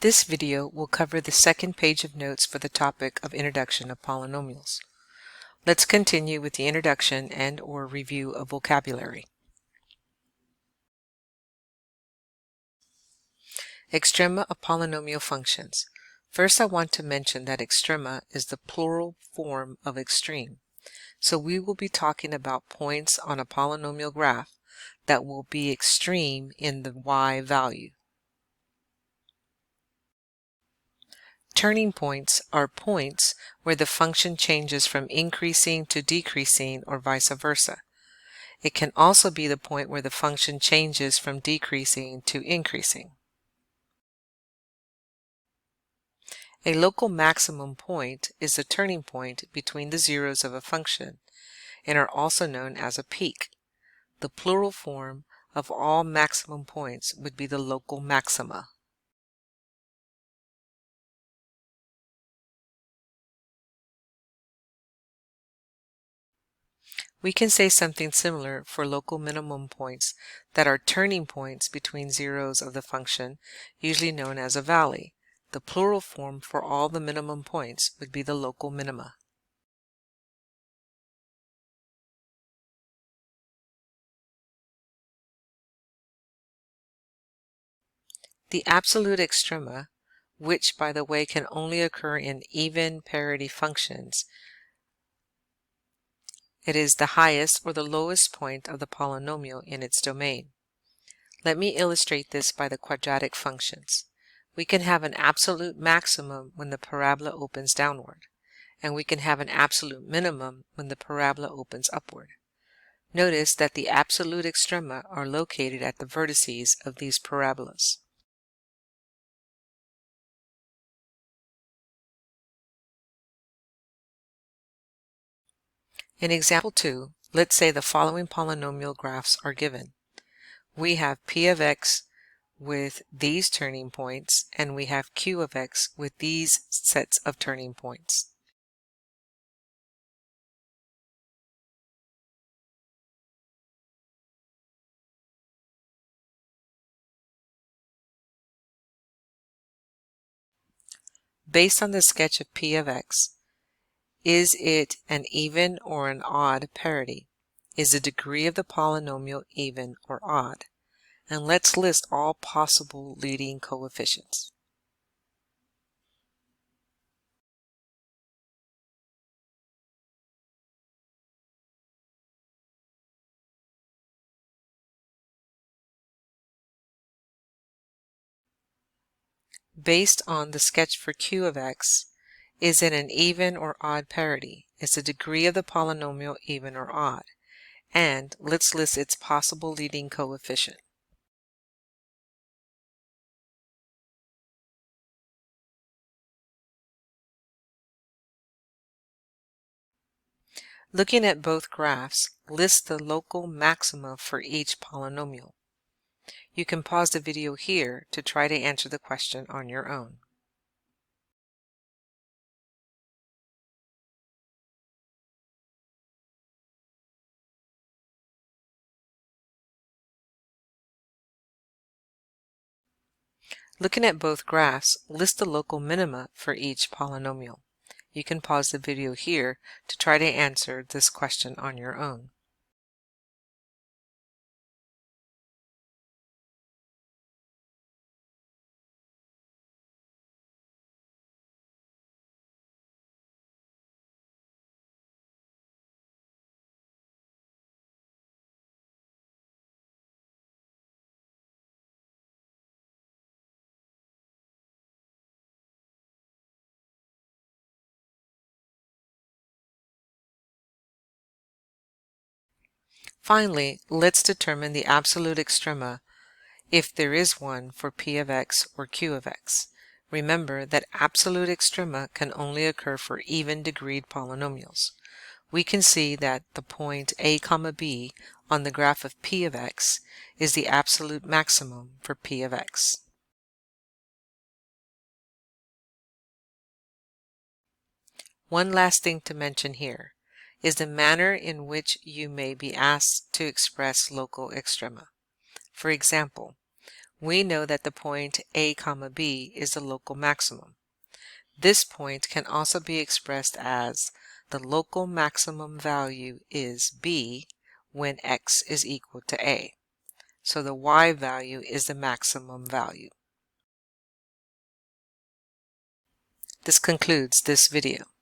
This video will cover the second page of notes for the topic of Introduction of Polynomials. Let's continue with the introduction and/or review of vocabulary. Extrema of polynomial functions. First, I want to mention that extrema is the plural form of extreme. So we will be talking about points on a polynomial graph that will be extreme in the y value. Turning points are points where the function changes from increasing to decreasing or vice versa. It can also be the point where the function changes from decreasing to increasing. A local maximum point is the turning point between the zeros of a function and are also known as a peak. The plural form of all maximum points would be the local maxima. We can say something similar for local minimum points that are turning points between zeros of the function, usually known as a valley. The plural form for all the minimum points would be the local minima. The absolute extrema, which by the way can only occur in even parity functions, it is the highest or the lowest point of the polynomial in its domain. Let me illustrate this by the quadratic functions. We can have an absolute maximum when the parabola opens downward, and we can have an absolute minimum when the parabola opens upward. Notice that the absolute extrema are located at the vertices of these parabolas. In example 2, let's say the following polynomial graphs are given. We have p of x with these turning points, and we have q of x with these sets of turning points. Based on the sketch of p of x, is it an even or an odd parity? Is the degree of the polynomial even or odd? And let's list all possible leading coefficients. Based on the sketch for q of x, is it an even or odd parity? Is the degree of the polynomial even or odd? And let's list its possible leading coefficient. Looking at both graphs, list the local maxima for each polynomial. You can pause the video here to try to answer the question on your own. Looking at both graphs, list the local minima for each polynomial. You can pause the video here to try to answer this question on your own. Finally, let's determine the absolute extrema, if there is one, for p of x or q of x. Remember that absolute extrema can only occur for even degreed polynomials. We can see that the point a, b on the graph of p of x is the absolute maximum for p of x. One last thing to mention here is the manner in which you may be asked to express local extrema. For example, we know that the point A, B is the local maximum. This point can also be expressed as the local maximum value is B when x is equal to A. So the y value is the maximum value. This concludes this video.